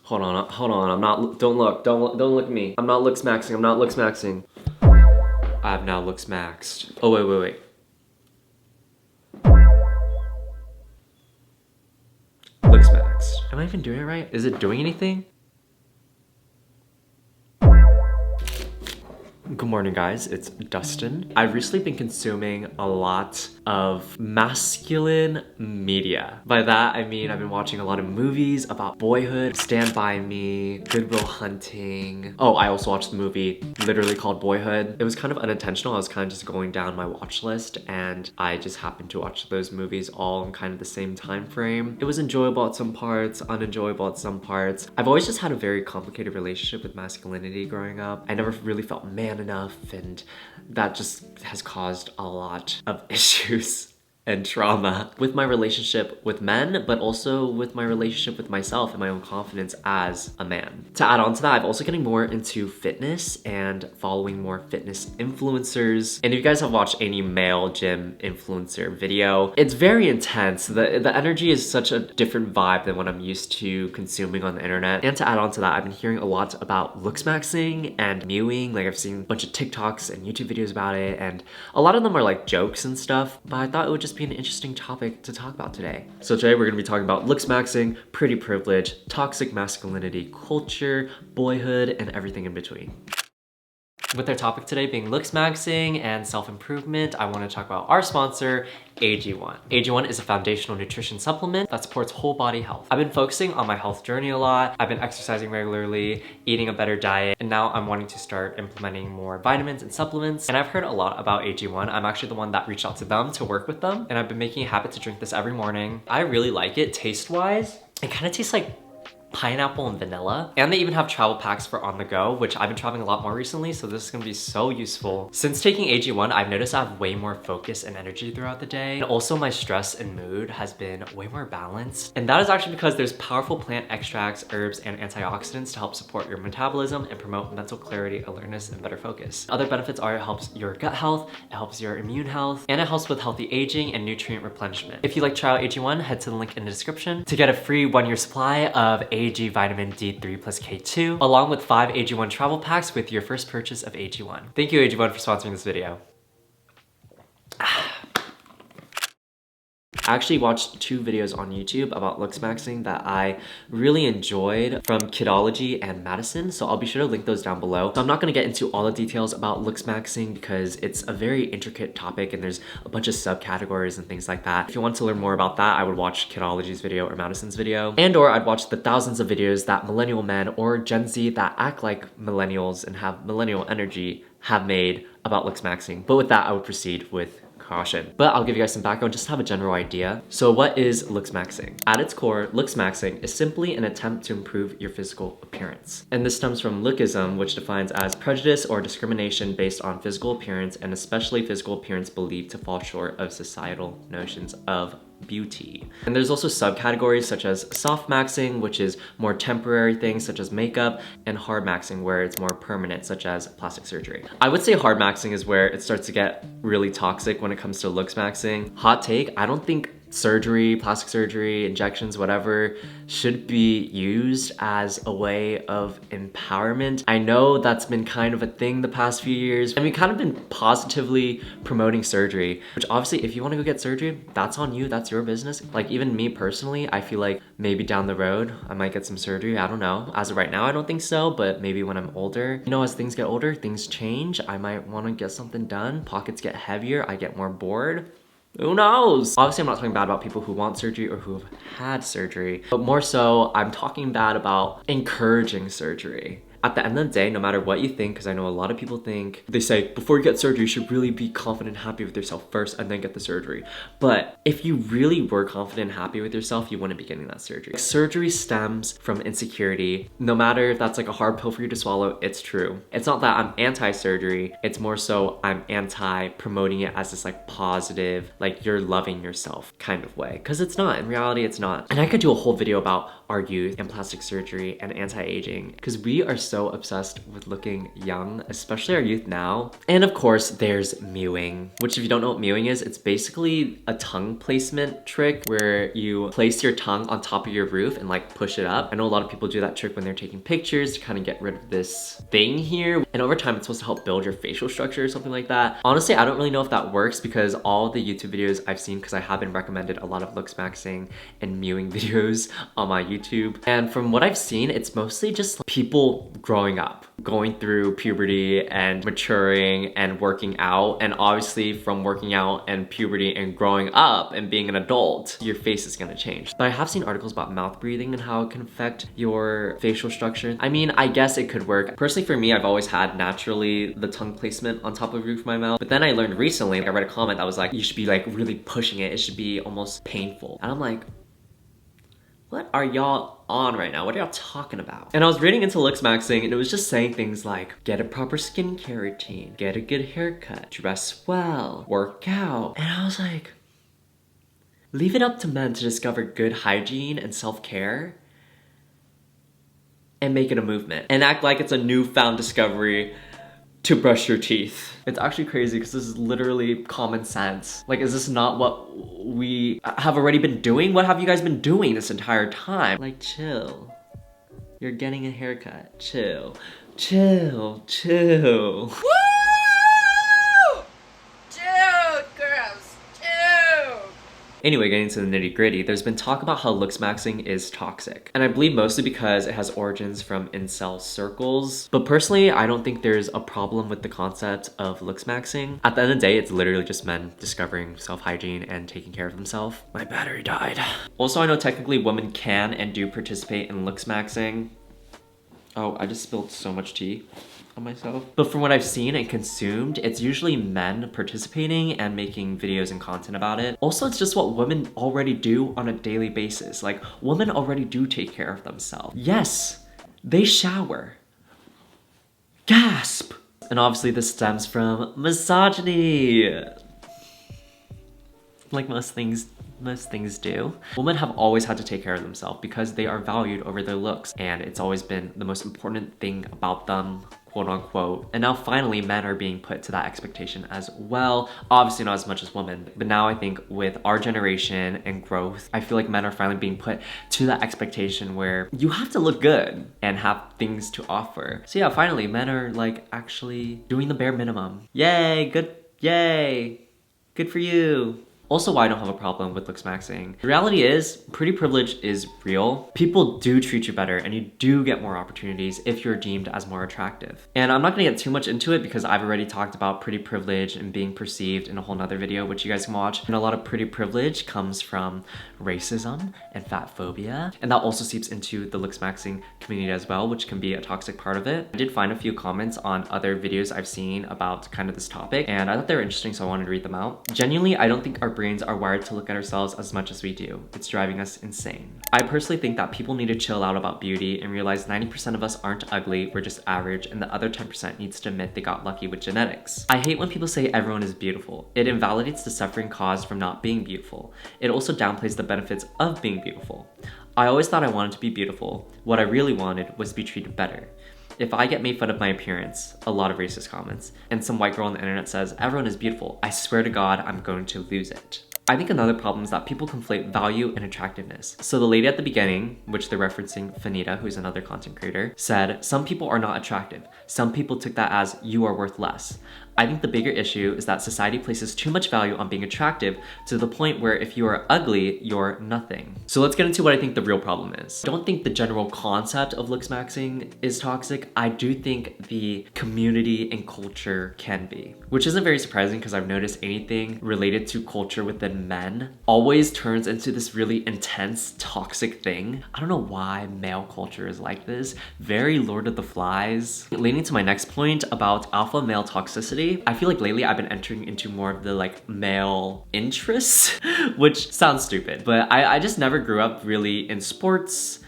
hold on, I'm not, don't look at me. I'm not looksmaxing, I'm not looksmaxing. I've now looksmaxed. Oh, wait. Looksmaxed. Am I even doing it right? Is it doing anything? Good morning, guys, it's Dustin. I've recently been consuming a lot of masculine media. By that, I mean I've been watching a lot of movies about Boyhood, Stand By Me, Good Will Hunting. Oh, I also watched the movie literally called Boyhood. It was kind of unintentional. I was kind of just going down my watch list and I just happened to watch those movies all in kind of the same time frame. It was enjoyable at some parts, unenjoyable at some parts. I've always just had a very complicated relationship with masculinity growing up. I never really felt man enough, and that just has caused a lot of issues and trauma with my relationship with men, but also with my relationship with myself and my own confidence as a man. To add on to that, I'm also getting more into fitness and following more fitness influencers. And if you guys have watched any male gym influencer video, it's very intense. The energy is such a different vibe than what I'm used to consuming on the internet. And to add on to that, I've been hearing a lot about looksmaxing and mewing. Like, I've seen a bunch of TikToks and YouTube videos about it, and a lot of them are like jokes and stuff, but I thought it would just be an interesting topic to talk about today. So today we're gonna be talking about looksmaxing, pretty privilege, toxic masculinity culture, boyhood, and everything in between. With our topic today being looksmaxing and self-improvement, I want to talk about our sponsor, AG1. AG1 is a foundational nutrition supplement that supports whole body health. I've been focusing on my health journey a lot. I've been exercising regularly, eating a better diet, and now I'm wanting to start implementing more vitamins and supplements. And I've heard a lot about AG1. I'm actually the one that reached out to them to work with them, and I've been making a habit to drink this every morning. I really like it taste-wise. It kind of tastes like pineapple and vanilla. And they even have travel packs for on the go, which I've been traveling a lot more recently, so this is gonna be so useful. Since taking AG1, I've noticed I have way more focus and energy throughout the day. And also my stress and mood has been way more balanced. And that is actually because there's powerful plant extracts, herbs, and antioxidants to help support your metabolism and promote mental clarity, alertness, and better focus. Other benefits are it helps your gut health, it helps your immune health, and it helps with healthy aging and nutrient replenishment. If you'd like to try out AG1, head to the link in the description to get a free 1-year supply of AG vitamin D3 plus K2, along with 5 AG1 travel packs with your first purchase of AG1. Thank you, AG1, for sponsoring this video. I actually watched 2 videos on YouTube about looksmaxing that I really enjoyed from Kidology and Madison, so I'll be sure to link those down below. So I'm not going to get into all the details about looksmaxing because it's a very intricate topic and there's a bunch of subcategories and things like that. If you want to learn more about that, I would watch Kidology's video or Madison's video, and or I'd watch the thousands of videos that millennial men or Gen Z that act like millennials and have millennial energy have made about looksmaxing. But with that, I would proceed with caution. But I'll give you guys some background just to have a general idea. So what is looksmaxing? At its core, looksmaxing is simply an attempt to improve your physical appearance. And this stems from lookism, which defines as prejudice or discrimination based on physical appearance, and especially physical appearance believed to fall short of societal notions of beauty. And there's also subcategories such as soft maxing, which is more temporary things such as makeup, and hard maxing, where it's more permanent, such as plastic surgery. I would say hard maxing is where it starts to get really toxic when it comes to looks maxing. Hot take, I don't think surgery, plastic surgery, injections, whatever, should be used as a way of empowerment. I know that's been kind of a thing the past few years, and we've kind of been positively promoting surgery, which obviously if you want to go get surgery, that's on you, that's your business. Like, even me personally, I feel like maybe down the road I might get some surgery, I don't know. As of right now, I don't think so, but maybe when I'm older. You know, as things get older, things change. I might want to get something done, pockets get heavier, I get more bored. Who knows? Obviously, I'm not talking bad about people who want surgery or who have had surgery, but more so, I'm talking bad about encouraging surgery. At the end of the day, no matter what you think, because I know a lot of people think, they say, before you get surgery, you should really be confident and happy with yourself first and then get the surgery. But if you really were confident and happy with yourself, you wouldn't be getting that surgery. Surgery stems from insecurity. No matter if that's like a hard pill for you to swallow, it's true. It's not that I'm anti-surgery, it's more so I'm anti-promoting it as this like positive, like you're loving yourself kind of way. Because it's not, in reality, it's not. And I could do a whole video about our youth and plastic surgery and anti-aging, because we are so obsessed with looking young, especially our youth now. And of course, there's mewing, which if you don't know what mewing is, it's basically a tongue placement trick where you place your tongue on top of your roof and like push it up. I know a lot of people do that trick when they're taking pictures to kind of get rid of this thing here. And over time, it's supposed to help build your facial structure or something like that. Honestly, I don't really know if that works because all the YouTube videos I've seen, because I have been recommended a lot of looksmaxing and mewing videos on my YouTube. And from what I've seen, it's mostly just people growing up, going through puberty and maturing and working out. And obviously from working out and puberty and growing up and being an adult, your face is gonna change. But I have seen articles about mouth breathing and how it can affect your facial structure. I mean, I guess it could work. Personally for me, I've always had naturally the tongue placement on top of the roof of my mouth. But then I learned recently, I read a comment that was like, you should be like really pushing it. It should be almost painful. And I'm like, what are y'all on right now? What are y'all talking about? And I was reading into looksmaxing and it was just saying things like, get a proper skincare routine, get a good haircut, dress well, work out. And I was like, leave it up to men to discover good hygiene and self-care and make it a movement and act like it's a newfound discovery to brush your teeth. It's actually crazy because this is literally common sense. Like, is this not what we have already been doing? What have you guys been doing this entire time? Like, chill. You're getting a haircut. Chill. Chill. Chill. Woo! Dude, girls, dude! Anyway, getting to the nitty gritty, there's been talk about how looksmaxing is toxic. And I believe mostly because it has origins from incel circles. But personally, I don't think there's a problem with the concept of looksmaxing. At the end of the day, it's literally just men discovering self-hygiene and taking care of themselves. My battery died. Also, I know technically women can and do participate in looksmaxing. Oh, I just spilled so much tea on myself. But from what I've seen and consumed, it's usually men participating and making videos and content about it. Also, it's just what women already do on a daily basis. Like, women already do take care of themselves. Yes, they shower. Gasp! And obviously this stems from misogyny. Like most things do. Women have always had to take care of themselves because they are valued over their looks, and it's always been the most important thing about them, quote unquote. And now finally men are being put to that expectation as well. Obviously not as much as women, but now I think with our generation and growth, I feel like men are finally being put to that expectation where you have to look good and have things to offer. So yeah, finally men are like actually doing the bare minimum. Yay, good, yay, good for you. Also, why I don't have a problem with looksmaxing. The reality is, pretty privilege is real. People do treat you better and you do get more opportunities if you're deemed as more attractive. And I'm not gonna get too much into it because I've already talked about pretty privilege and being perceived in a whole nother video, which you guys can watch. And a lot of pretty privilege comes from racism and fat phobia. And that also seeps into the looksmaxing community as well, which can be a toxic part of it. I did find a few comments on other videos I've seen about kind of this topic, and I thought they were interesting, so I wanted to read them out. Genuinely, I don't think our brains are wired to look at ourselves as much as we do. It's driving us insane. I personally think that people need to chill out about beauty and realize 90% of us aren't ugly, we're just average, and the other 10% needs to admit they got lucky with genetics. I hate when people say everyone is beautiful. It invalidates the suffering caused from not being beautiful. It also downplays the benefits of being beautiful. I always thought I wanted to be beautiful. What I really wanted was to be treated better. If I get made fun of my appearance, a lot of racist comments, and some white girl on the internet says, everyone is beautiful, I swear to God, I'm going to lose it. I think another problem is that people conflate value and attractiveness. So the lady at the beginning, which they're referencing, Fanita, who's another content creator, said, some people are not attractive. Some people took that as you are worth less. I think the bigger issue is that society places too much value on being attractive to the point where if you are ugly, you're nothing. So let's get into what I think the real problem is. I don't think the general concept of looksmaxing is toxic. I do think the community and culture can be, which isn't very surprising because I've noticed anything related to culture within men always turns into this really intense, toxic thing. I don't know why male culture is like this. Very Lord of the Flies. Leading to my next point about alpha male toxicity, I feel like lately I've been entering into more of the like male interests, which sounds stupid, but I just never grew up really in sports.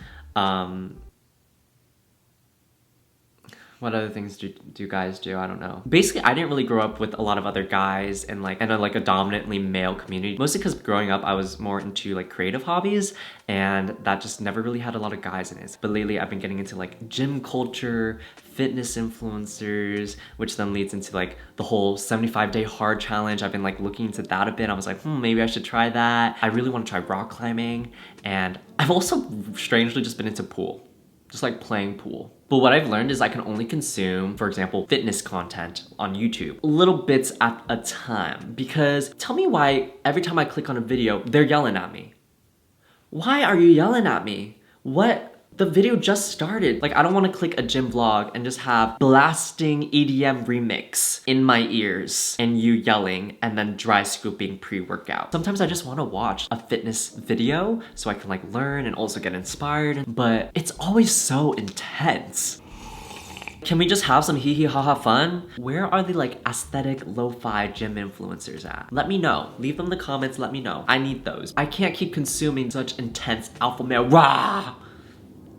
What other things do you guys do? I don't know. Basically, I didn't really grow up with a lot of other guys and like in a dominantly male community. Mostly because growing up, I was more into like creative hobbies, and that just never really had a lot of guys in it. But lately, I've been getting into like gym culture, fitness influencers, which then leads into like the whole 75-day hard challenge. I've been like looking into that a bit. I was like, maybe I should try that. I really want to try rock climbing, and I've also strangely just been into pool. Just like playing pool. But what I've learned is I can only consume, for example, fitness content on YouTube, little bits at a time. Because tell me why every time I click on a video, they're yelling at me. Why are you yelling at me? What? The video just started. Like, I don't want to click a gym vlog and just have blasting EDM remix in my ears and you yelling and then dry scooping pre-workout. Sometimes I just want to watch a fitness video so I can like learn and also get inspired, but it's always so intense. Can we just have some hee hee ha ha fun? Where are the like aesthetic lo-fi gym influencers at? Let me know. Leave them in the comments, let me know. I need those. I can't keep consuming such intense alpha male rah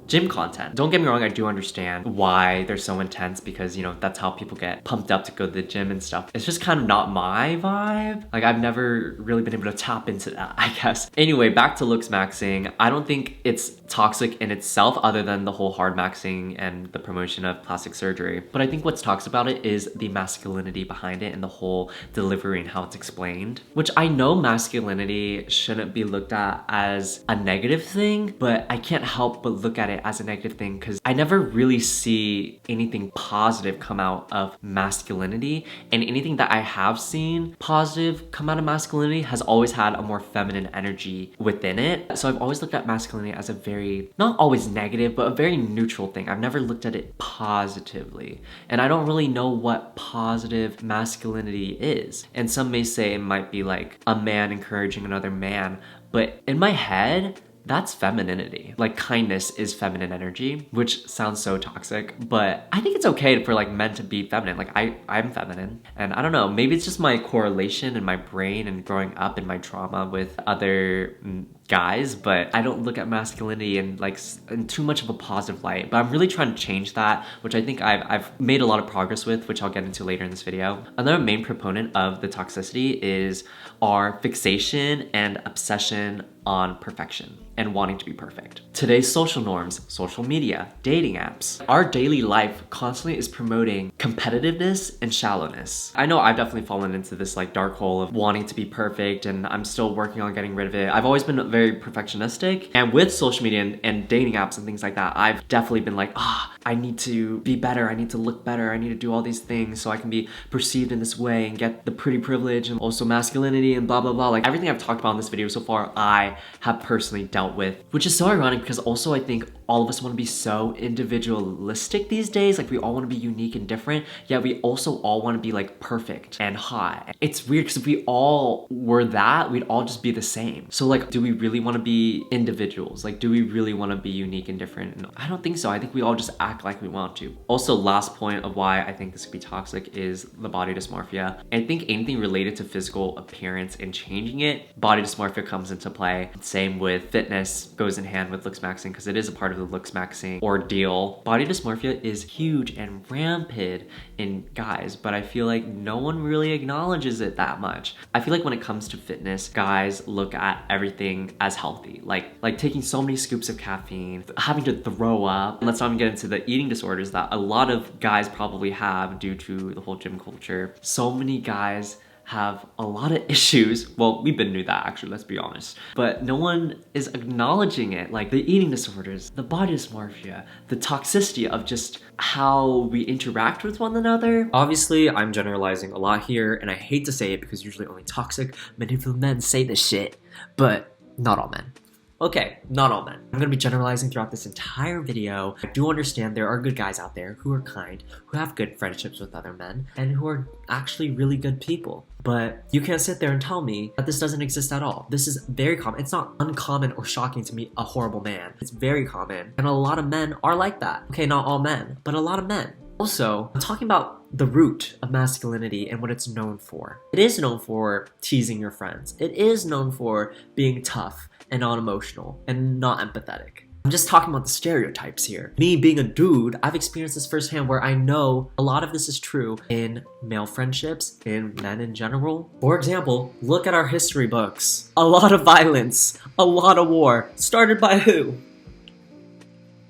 gym content. Don't get me wrong, I do understand why they're so intense because, you know, that's how people get pumped up to go to the gym and stuff. It's just kind of not my vibe. Like, I've never really been able to tap into that, I guess. Anyway, back to looksmaxing. I don't think it's toxic in itself other than the whole hard maxing and the promotion of plastic surgery. But I think what's toxic about it is the masculinity behind it and the whole delivery and how it's explained. Which I know masculinity shouldn't be looked at as a negative thing, but I can't help but look at it as a negative thing because I never really see anything positive come out of masculinity, and anything that I have seen positive come out of masculinity has always had a more feminine energy within it. So I've always looked at masculinity as a very, not always negative, but a very neutral thing. I've never looked at it positively, and I don't really know what positive masculinity is. And some may say it might be like a man encouraging another man, but in my head, that's femininity. Like, kindness is feminine energy, which sounds so toxic, but I think it's okay for like men to be feminine. Like, I'm feminine, and I don't know, maybe it's just my correlation in my brain and growing up in my trauma with other guys, but I don't look at masculinity in like in too much of a positive light. But I'm really trying to change that, which I think I've made a lot of progress with, which I'll get into later in this video. Another main proponent of the toxicity is our fixation and obsession on perfection and wanting to be perfect. Today's social norms, social media, dating apps, our daily life constantly is promoting competitiveness and shallowness. I know I've definitely fallen into this like dark hole of wanting to be perfect, and I'm still working on getting rid of it. I've always been very perfectionistic, and with social media and dating apps and things like that, I've definitely been like, I need to be better, I need to look better, I need to do all these things so I can be perceived in this way and get the pretty privilege and also masculinity and blah blah blah. Like, everything I've talked about in this video so far, I have personally dealt with, which is so ironic because also I think all of us want to be so individualistic these days. Like, we all want to be unique and different, yet we also all want to be like perfect and hot. It's weird because if we all were that, we'd all just be the same. So like, do we really want to be individuals? Like, do we really want to be unique and different? And I don't think so. I think we all just act like we want to. Also, last point of why I think this could be toxic is the body dysmorphia. I think anything related to physical appearance and changing it, body dysmorphia comes into play. Same with fitness, goes in hand with looksmaxing because it is a part of the looksmaxing ordeal. Body dysmorphia is huge and rampant in guys, but I feel like no one really acknowledges it that much. I feel like when it comes to fitness, guys look at everything as healthy, like taking so many scoops of caffeine, having to throw up. And let's not even get into the eating disorders that a lot of guys probably have due to the whole gym culture. So many guys have a lot of issues. Well, we've been knew that actually, let's be honest. But no one is acknowledging it. Like the eating disorders, the body dysmorphia, the toxicity of just how we interact with one another. Obviously, I'm generalizing a lot here, and I hate to say it because usually only toxic, manipulative men say this shit, but not all men. Okay, not all men. I'm gonna be generalizing throughout this entire video. I do understand there are good guys out there who are kind, who have good friendships with other men, and who are actually really good people. But you can't sit there and tell me that this doesn't exist at all. This is very common. It's not uncommon or shocking to meet a horrible man. It's very common. And a lot of men are like that. Okay, not all men, but a lot of men. Also, I'm talking about the root of masculinity and what it's known for. It is known for teasing your friends. It is known for being tough and non-emotional and not empathetic. I'm just talking about the stereotypes here. Me being a dude, I've experienced this firsthand where I know a lot of this is true in male friendships, in men in general. For example, look at our history books. A lot of violence, a lot of war. Started by who?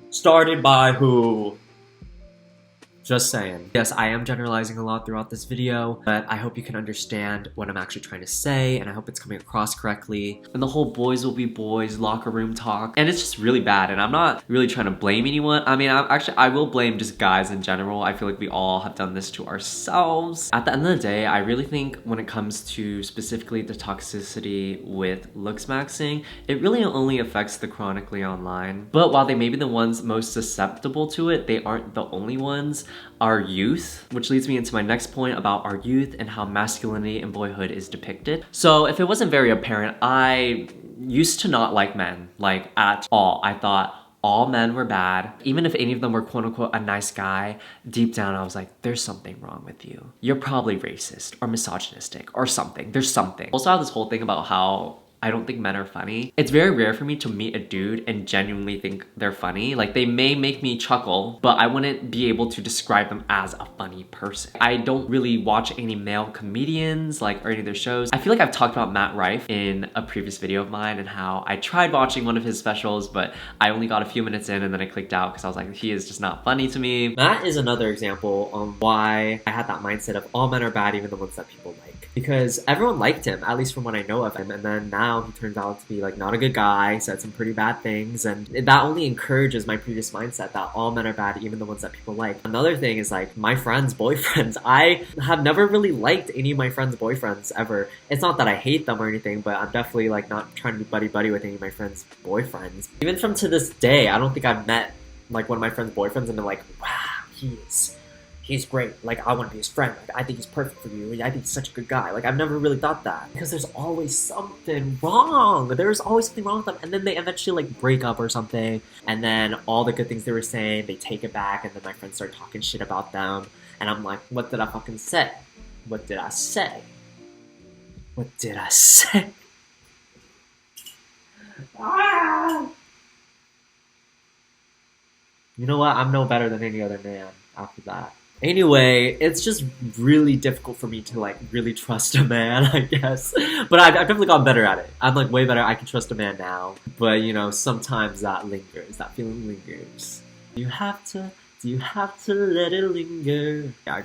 Started by who? Just saying. Yes, I am generalizing a lot throughout this video, but I hope you can understand what I'm actually trying to say, and I hope it's coming across correctly. And the whole boys will be boys, locker room talk, and it's just really bad, and I'm not really trying to blame anyone. I mean, I will blame just guys in general. I feel like we all have done this to ourselves. At the end of the day, I really think when it comes to specifically the toxicity with looksmaxing, it really only affects the chronically online. But while they may be the ones most susceptible to it, they aren't the only ones. Our youth, which leads me into my next point about our youth and how masculinity and boyhood is depicted. So if it wasn't very apparent, I used to not like men, like at all. I thought all men were bad. Even if any of them were quote unquote a nice guy, deep down I was like, there's something wrong with you. You're probably racist or misogynistic or something. There's something. Also I have this whole thing about how I don't think men are funny. It's very rare for me to meet a dude and genuinely think they're funny. Like, they may make me chuckle, but I wouldn't be able to describe them as a funny person. I don't really watch any male comedians, like, or any of their shows. I feel like I've talked about Matt Rife in a previous video of mine and how I tried watching one of his specials, but I only got a few minutes in and then I clicked out because I was like, he is just not funny to me. Matt is another example on why I had that mindset of all men are bad, even the ones that people like. Because everyone liked him, at least from what I know of him, and then now he turns out to be like not a good guy, said some pretty bad things, and that only encourages my previous mindset that all men are bad, even the ones that people like. Another thing is like my friends' boyfriends. I have never really liked any of my friends' boyfriends ever. It's not that I hate them or anything, but I'm definitely like not trying to be buddy-buddy with any of my friends' boyfriends. Even from to this day, I don't think I've met like one of my friends' boyfriends and been like, wow, he's great, like I want to be his friend, like I think he's perfect for you, I think he's such a good guy. Like I've never really thought that because there's always something wrong. There's always something wrong with them, and then they eventually like break up or something, and then all the good things they were saying, they take it back, and then my friends start talking shit about them, and I'm like, what did I fucking say? What did I say? What did I say? Ah! You know what? I'm no better than any other man after that. Anyway, it's just really difficult for me to like really trust a man, I guess. But I've definitely gotten better at it. I'm like way better. I can trust a man now. But you know, sometimes that lingers. That feeling lingers. Do you have to let it linger? Yeah,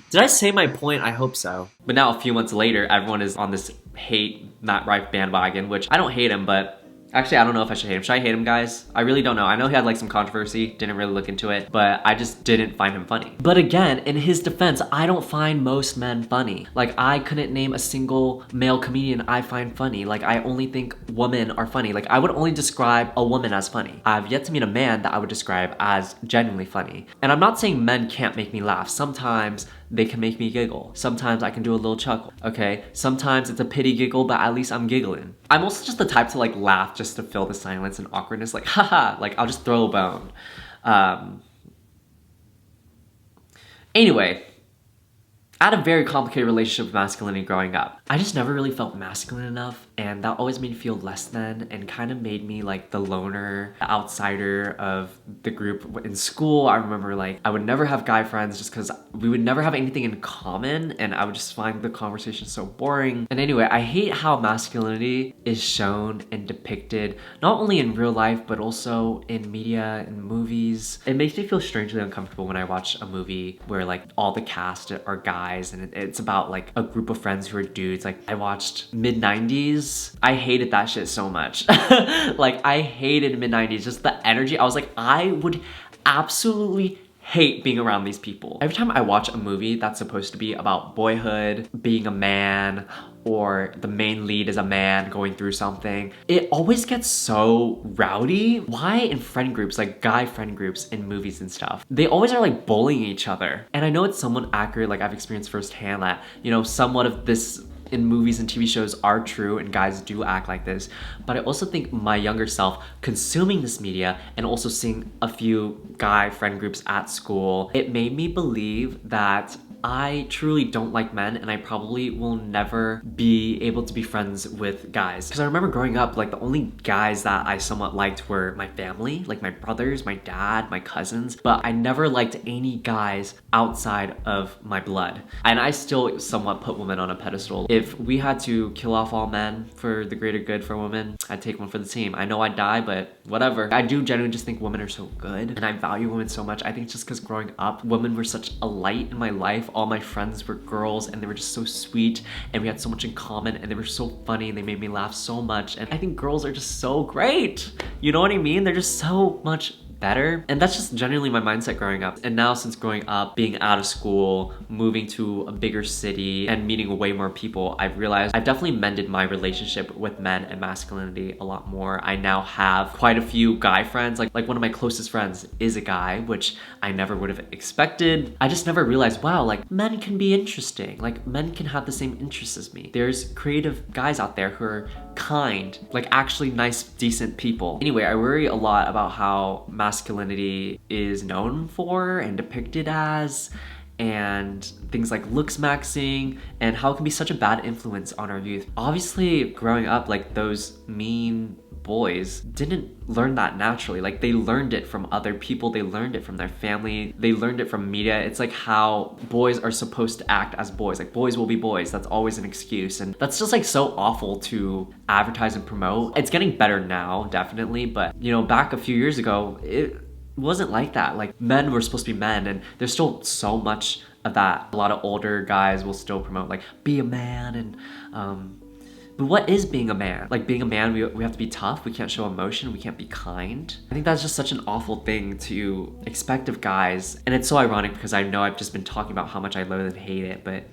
did I say my point? I hope so. But now a few months later, everyone is on this hate Matt Rife bandwagon, which I don't hate him, but actually, I don't know if I should hate him. Should I hate him, guys? I really don't know. I know he had like some controversy, didn't really look into it, but I just didn't find him funny. But again, in his defense, I don't find most men funny. Like, I couldn't name a single male comedian I find funny. Like, I only think women are funny. Like, I would only describe a woman as funny. I've yet to meet a man that I would describe as genuinely funny. And I'm not saying men can't make me laugh. Sometimes they can make me giggle. Sometimes I can do a little chuckle, okay? Sometimes it's a pity giggle, but at least I'm giggling. I'm also just the type to like laugh just to fill the silence and awkwardness, like haha, like I'll just throw a bone. Anyway, I had a very complicated relationship with masculinity growing up. I just never really felt masculine enough, and that always made me feel less than and kind of made me like the loner, the outsider of the group in school. I remember like I would never have guy friends just because we would never have anything in common, and I would just find the conversation so boring. And anyway, I hate how masculinity is shown and depicted, not only in real life, but also in media and movies. It makes me feel strangely uncomfortable when I watch a movie where like all the cast are guys and it's about like a group of friends who are dudes. Like I watched mid-90s. I hated that shit so much. Like I hated mid-90s, just the energy. I was like, I would absolutely hate being around these people. Every time I watch a movie that's supposed to be about boyhood, being a man, or the main lead is a man going through something, it always gets so rowdy. Why in friend groups, like guy friend groups in movies and stuff, they always are like bullying each other. And I know it's somewhat accurate, like I've experienced firsthand that, you know, somewhat of this in movies and TV shows are true and guys do act like this, but I also think my younger self consuming this media and also seeing a few guy friend groups at school, it made me believe that I truly don't like men, and I probably will never be able to be friends with guys. Because I remember growing up, like the only guys that I somewhat liked were my family, like my brothers, my dad, my cousins, but I never liked any guys outside of my blood. And I still somewhat put women on a pedestal. If we had to kill off all men for the greater good for women, I'd take one for the team. I know I'd die, but whatever. I do genuinely just think women are so good, and I value women so much. I think just because growing up, women were such a light in my life. All my friends were girls, and they were just so sweet, and we had so much in common, and they were so funny, and they made me laugh so much. And I think girls are just so great. You know what I mean? They're just so much better. And that's just generally my mindset growing up. And now since growing up, being out of school, moving to a bigger city, and meeting way more people, I've realized I've definitely mended my relationship with men and masculinity a lot more. I now have quite a few guy friends. Like one of my closest friends is a guy, which I never would have expected. I just never realized, wow, like men can be interesting. Like men can have the same interests as me. There's creative guys out there who are kind, like actually nice, decent people. Anyway, I worry a lot about how masculinity is known for and depicted as, and things like looksmaxing, and how it can be such a bad influence on our youth. Obviously, growing up, like those mean boys didn't learn that naturally. Like they learned it from other people, they learned it from their family, they learned it from media. It's like how boys are supposed to act as boys. Like boys will be boys. That's always an excuse, and that's just like so awful to advertise and promote. It's getting better now, definitely, but you know, back a few years ago, it wasn't like that. Like men were supposed to be men, and there's still so much of that. A lot of older guys will still promote like be a man, and but what is being a man? Like being a man, we have to be tough, we can't show emotion, we can't be kind. I think that's just such an awful thing to expect of guys. And it's so ironic because I know I've just been talking about how much I love and hate it, but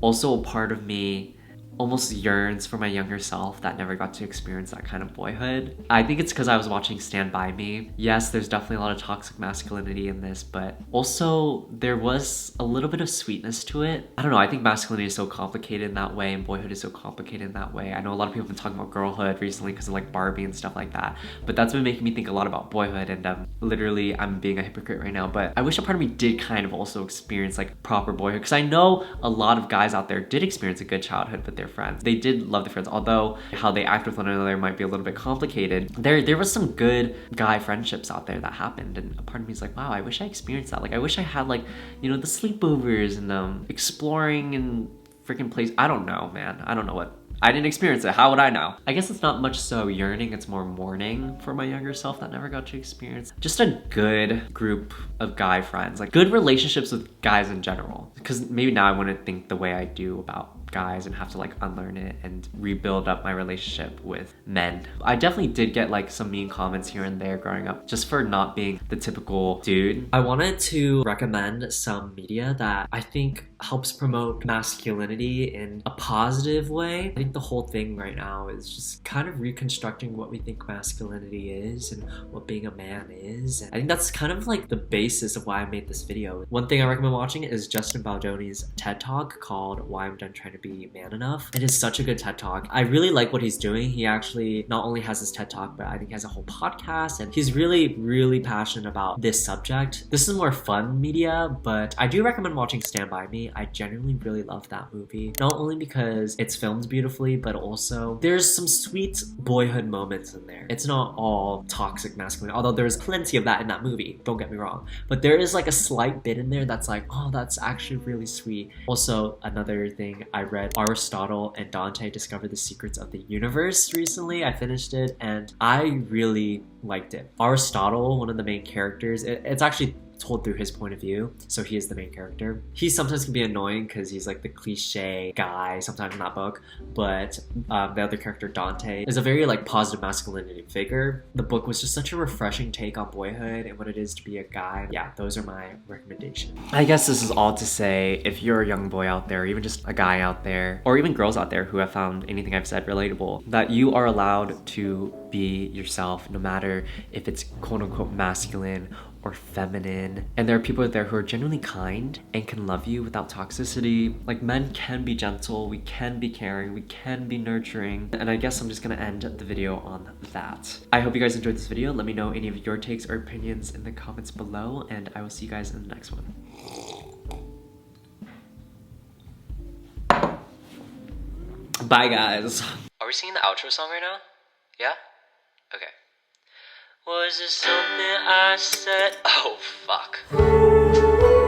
also a part of me almost yearns for my younger self that never got to experience that kind of boyhood. I think it's because I was watching Stand By Me. Yes, there's definitely a lot of toxic masculinity in this, but also there was a little bit of sweetness to it. I don't know, I think masculinity is so complicated in that way, and boyhood is so complicated in that way. I know a lot of people have been talking about girlhood recently because of like Barbie and stuff like that, but that's been making me think a lot about boyhood, and literally I'm being a hypocrite right now, but I wish a part of me did kind of also experience like proper boyhood, because I know a lot of guys out there did experience a good childhood with their friends. They did love their friends, although how they act with one another might be a little bit complicated. There was some good guy friendships out there that happened, and a part of me is like, wow, I wish I experienced that. Like I wish I had like, you know, the sleepovers and exploring and freaking place. I don't know, man. I don't know what. I didn't experience it. How would I know? I guess it's not much so yearning, it's more mourning for my younger self that never got to experience just a good group of guy friends, like good relationships with guys in general. Because maybe now I wouldn't think the way I do about guys and have to like unlearn it and rebuild up my relationship with men. I definitely did get like some mean comments here and there growing up just for not being the typical dude. I wanted to recommend some media that I think helps promote masculinity in a positive way. I think the whole thing right now is just kind of reconstructing what we think masculinity is and what being a man is. And I think that's kind of like the basis of why I made this video. One thing I recommend watching is Justin Baldoni's TED Talk called Why I'm Done Trying to Be Man Enough. It is such a good TED Talk. I really like what he's doing. He actually not only has his TED Talk, but I think he has a whole podcast, and he's really passionate about this subject. This is more fun media, but I do recommend watching Stand By Me. I genuinely really love that movie. Not only because it's filmed beautifully, but also there's some sweet boyhood moments in there. It's not all toxic masculinity, although there's plenty of that in that movie, don't get me wrong. But there is like a slight bit in there that's like, oh, that's actually really sweet. Also, another thing, I read Aristotle and Dante discovered the secrets of the universe recently. I finished it and I really liked it. Aristotle, one of the main characters, it's actually told through his point of view, so he is the main character. He sometimes can be annoying because he's like the cliche guy sometimes in that book, but the other character, Dante, is a very like positive masculinity figure. The book was just such a refreshing take on boyhood and what it is to be a guy. Yeah, those are my recommendations. I guess this is all to say, if you're a young boy out there, or even just a guy out there, or even girls out there who have found anything I've said relatable, that you are allowed to be yourself no matter if it's quote unquote masculine or feminine. And there are people out there who are genuinely kind and can love you without toxicity. Like, men can be gentle, we can be caring, we can be nurturing. And I guess I'm just gonna end the video on that. I hope you guys enjoyed this video. Let me know any of your takes or opinions in the comments below, and I will see you guys in the next one. Bye, guys. Are we singing the outro song right now? Yeah? Okay. Was this something I said? Oh, fuck.